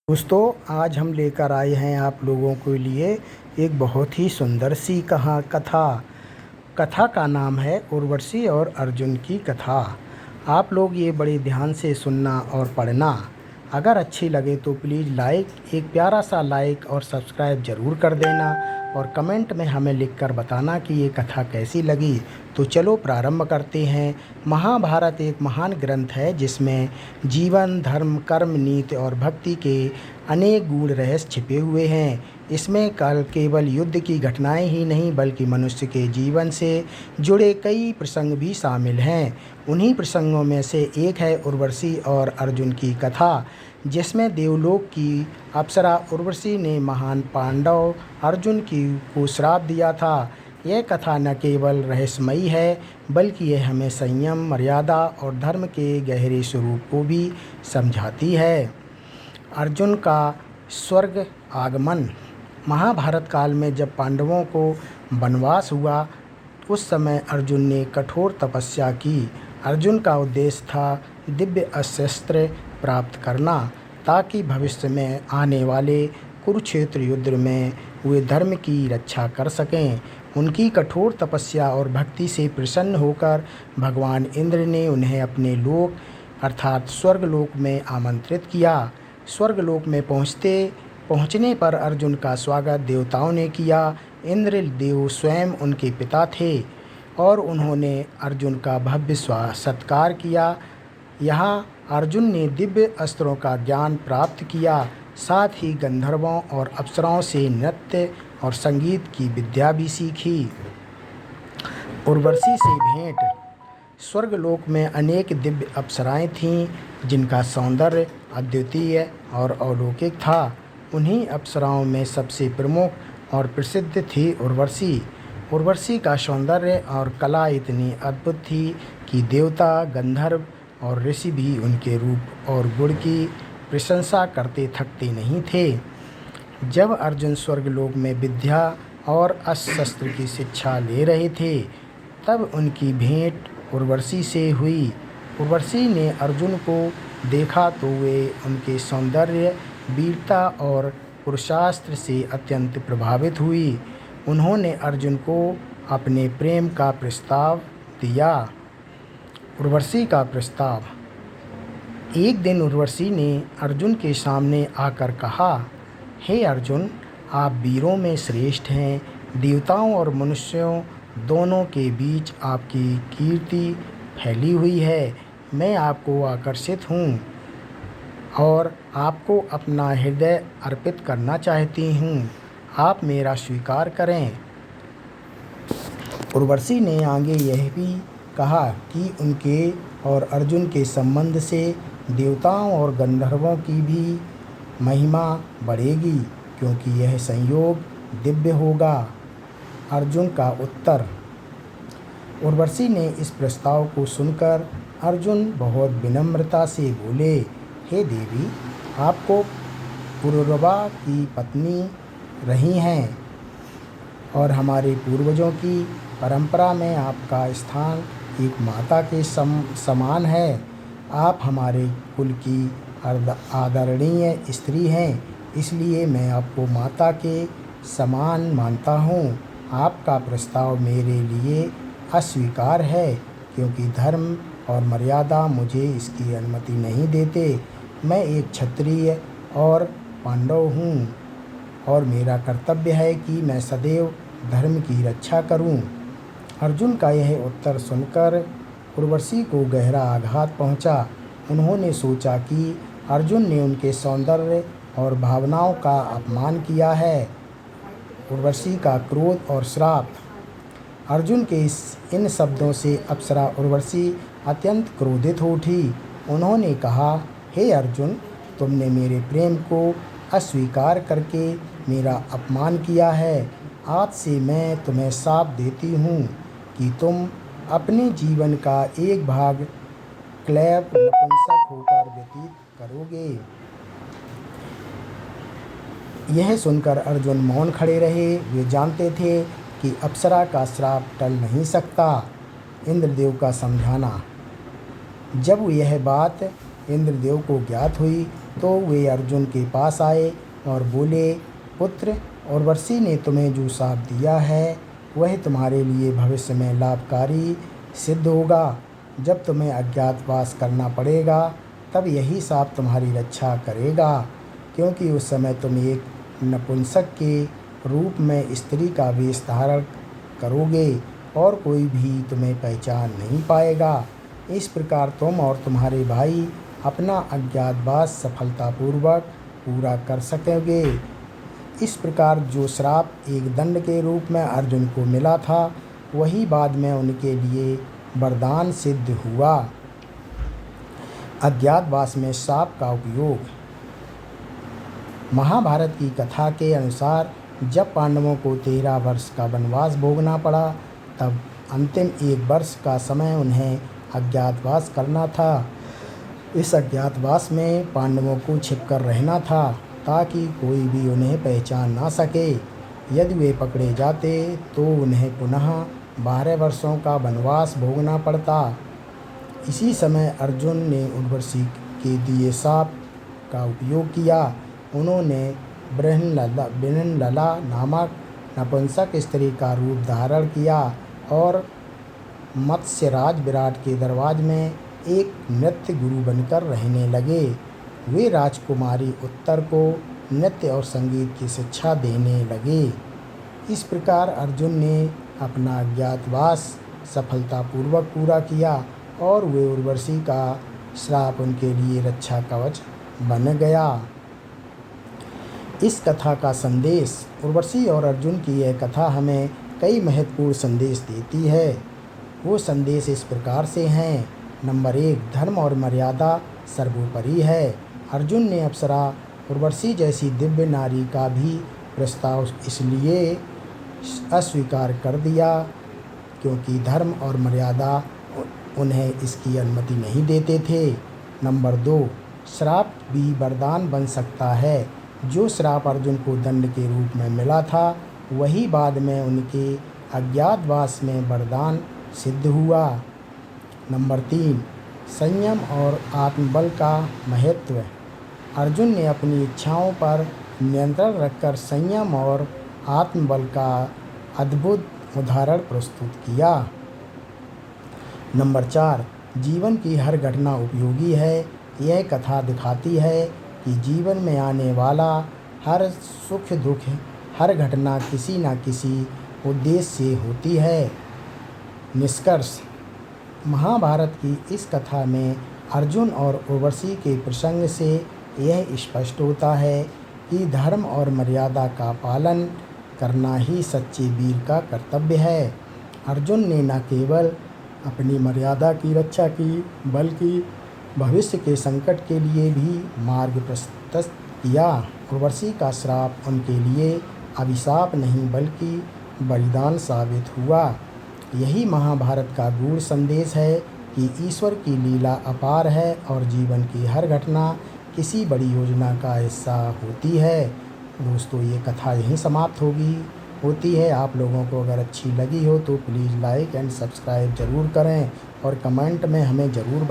दोस्तों, आज हम लेकर आए हैं आप लोगों के लिए एक बहुत ही सुंदर सी कथा। कथा का नाम है उर्वशी और अर्जुन की कथा। आप लोग ये बड़े ध्यान से सुनना और पढ़ना। अगर अच्छी लगे तो प्लीज़ एक प्यारा सा लाइक और सब्सक्राइब ज़रूर कर देना और कमेंट में हमें लिखकर बताना कि ये कथा कैसी लगी। तो चलो प्रारंभ करते हैं। महाभारत एक महान ग्रंथ है जिसमें जीवन, धर्म, कर्म, नीति और भक्ति के अनेक गूढ़ रहस्य छिपे हुए हैं। इसमें केवल युद्ध की घटनाएं ही नहीं बल्कि मनुष्य के जीवन से जुड़े कई प्रसंग भी शामिल हैं। उन्हीं प्रसंगों में से एक है उर्वशी और अर्जुन की कथा, जिसमें देवलोक की अप्सरा उर्वशी ने महान पांडव अर्जुन को श्राप दिया था। यह कथा न केवल रहस्यमयी है बल्कि यह हमें संयम, मर्यादा और धर्म के गहरे स्वरूप को भी समझाती है। अर्जुन का स्वर्ग आगमन। महाभारत काल में जब पांडवों को वनवास हुआ उस समय अर्जुन ने कठोर तपस्या की। अर्जुन का उद्देश्य था दिव्य अस्त्र प्राप्त करना ताकि भविष्य में आने वाले कुरुक्षेत्र युद्ध में वे धर्म की रक्षा कर सकें। उनकी कठोर तपस्या और भक्ति से प्रसन्न होकर भगवान इंद्र ने उन्हें अपने लोक अर्थात स्वर्गलोक में आमंत्रित किया। स्वर्गलोक में पहुंचने पर अर्जुन का स्वागत देवताओं ने किया। इंद्र देव स्वयं उनके पिता थे और उन्होंने अर्जुन का भव्य सत्कार किया। यहाँ अर्जुन ने दिव्य अस्त्रों का ज्ञान प्राप्त किया, साथ ही गंधर्वों और अप्सराओं से नृत्य और संगीत की विद्या भी सीखी। उर्वशी से भेंट। स्वर्गलोक में अनेक दिव्य अप्सराएं थीं जिनका सौंदर्य अद्वितीय और अलौकिक था। उन्हीं अप्सराओं में सबसे प्रमुख और प्रसिद्ध थी उर्वशी। उर्वशी का सौंदर्य और कला इतनी अद्भुत थी कि देवता, गंधर्व और ऋषि भी उनके रूप और गुण की प्रशंसा करते थकते नहीं थे। जब अर्जुन स्वर्गलोक में विद्या और अस्त्र शस्त्र की शिक्षा ले रहे थे तब उनकी भेंट उर्वशी से हुई। उर्वशी ने अर्जुन को देखा तो वे उनके सौंदर्य, वीरता और पुरुषास्त्र से अत्यंत प्रभावित हुई। उन्होंने अर्जुन को अपने प्रेम का प्रस्ताव दिया। उर्वशी का प्रस्ताव। एक दिन उर्वशी ने अर्जुन के सामने आकर कहा, हे अर्जुन, आप वीरों में श्रेष्ठ हैं। देवताओं और मनुष्यों दोनों के बीच आपकी कीर्ति फैली हुई है। मैं आपको आकर्षित हूँ और आपको अपना हृदय अर्पित करना चाहती हूँ। आप मेरा स्वीकार करें। उर्वशी ने आगे यह भी कहा कि उनके और अर्जुन के संबंध से देवताओं और गंधर्वों की भी महिमा बढ़ेगी क्योंकि यह संयोग दिव्य होगा। अर्जुन का उत्तर। उर्वशी ने इस प्रस्ताव को सुनकर अर्जुन बहुत विनम्रता से बोले, हे देवी, आपको पुरुरवा की पत्नी रही हैं और हमारे पूर्वजों की परंपरा में आपका स्थान एक माता के समान है। आप हमारे कुल की आदरणीय स्त्री हैं, इसलिए मैं आपको माता के समान मानता हूँ। आपका प्रस्ताव मेरे लिए अस्वीकार है क्योंकि धर्म और मर्यादा मुझे इसकी अनुमति नहीं देते। मैं एक क्षत्रिय और पांडव हूँ और मेरा कर्तव्य है कि मैं सदैव धर्म की रक्षा करूँ। अर्जुन का यह उत्तर सुनकर उर्वशी को गहरा आघात पहुँचा। उन्होंने सोचा कि अर्जुन ने उनके सौंदर्य और भावनाओं का अपमान किया है। उर्वशी का क्रोध और श्राप। अर्जुन के इन शब्दों से अप्सरा उर्वशी अत्यंत क्रोधित हो उठी। उन्होंने कहा, हे अर्जुन, तुमने मेरे प्रेम को अस्वीकार करके मेरा अपमान किया है। आज से मैं तुम्हें शाप देती हूँ कि तुम अपने जीवन का एक भाग क्लैब नपुंसक होकर व्यतीत करोगे। यह सुनकर अर्जुन मौन खड़े रहे। वे जानते थे कि अप्सरा का श्राप टल नहीं सकता। इंद्रदेव का समझाना। जब यह बात इंद्रदेव को ज्ञात हुई तो वे अर्जुन के पास आए और बोले, पुत्र, उर्वशी ने तुम्हें जो शाप दिया है वह तुम्हारे लिए भविष्य में लाभकारी सिद्ध होगा। जब तुम्हें अज्ञातवास करना पड़ेगा तब यही शाप तुम्हारी रक्षा करेगा, क्योंकि उस समय तुम एक नपुंसक के रूप में स्त्री का वेश धारण करोगे और कोई भी तुम्हें पहचान नहीं पाएगा। इस प्रकार तुम और तुम्हारे भाई अपना अज्ञातवास सफलतापूर्वक पूरा कर सकोगे। इस प्रकार जो श्राप एक दंड के रूप में अर्जुन को मिला था वही बाद में उनके लिए वरदान सिद्ध हुआ। अज्ञातवास में श्राप का उपयोग। महाभारत की कथा के अनुसार जब पांडवों को 13 वर्ष का वनवास भोगना पड़ा तब अंतिम 1 वर्ष का समय उन्हें अज्ञातवास करना था। इस अज्ञातवास में पांडवों को छिपकर रहना था ताकि कोई भी उन्हें पहचान ना सके। यदि वे पकड़े जाते तो उन्हें पुनः 12 वर्षों का वनवास भोगना पड़ता। इसी समय अर्जुन ने उर्वशी के दिए शाप का उपयोग किया। उन्होंने बृहन्नला नामक नपुंसक स्त्री का रूप धारण किया और मत्स्यराज विराट के दरबार में एक नृत्य गुरु बनकर रहने लगे। वे राजकुमारी उत्तर को नृत्य और संगीत की शिक्षा देने लगे। इस प्रकार अर्जुन ने अपना अज्ञातवास सफलतापूर्वक पूरा किया और वे उर्वशी का श्राप उनके लिए रक्षा कवच बन गया। इस कथा का संदेश। उर्वशी और अर्जुन की यह कथा हमें कई महत्वपूर्ण संदेश देती है। वो संदेश इस प्रकार से हैं। नंबर 1, धर्म और मर्यादा सर्वोपरि है। अर्जुन ने अप्सरा उर्वशी जैसी दिव्य नारी का भी प्रस्ताव इसलिए अस्वीकार कर दिया क्योंकि धर्म और मर्यादा उन्हें इसकी अनुमति नहीं देते थे। नंबर 2, श्राप भी वरदान बन सकता है। जो श्राप अर्जुन को दंड के रूप में मिला था वही बाद में उनके अज्ञातवास में वरदान सिद्ध हुआ। नंबर 3, संयम और आत्मबल का महत्व। अर्जुन ने अपनी इच्छाओं पर नियंत्रण रखकर संयम और आत्मबल का अद्भुत उदाहरण प्रस्तुत किया। नंबर 4, जीवन की हर घटना उपयोगी है। यह कथा दिखाती है कि जीवन में आने वाला हर सुख दुख, हर घटना किसी न किसी उद्देश्य से होती है। निष्कर्ष। महाभारत की इस कथा में अर्जुन और उर्वशी के प्रसंग से यह स्पष्ट होता है कि धर्म और मर्यादा का पालन करना ही सच्चे वीर का कर्तव्य है। अर्जुन ने न केवल अपनी मर्यादा की रक्षा की बल्कि भविष्य के संकट के लिए भी मार्ग प्रशस्त किया। उर्वशी का श्राप उनके लिए अभिशाप नहीं बल्कि वरदान साबित हुआ। यही महाभारत का गूढ़ संदेश है कि ईश्वर की लीला अपार है और जीवन की हर घटना किसी बड़ी योजना का हिस्सा होती है। दोस्तों, ये कथा यहीं समाप्त होती है। आप लोगों को अगर अच्छी लगी हो तो प्लीज़ लाइक एंड सब्सक्राइब ज़रूर करें और कमेंट में हमें ज़रूर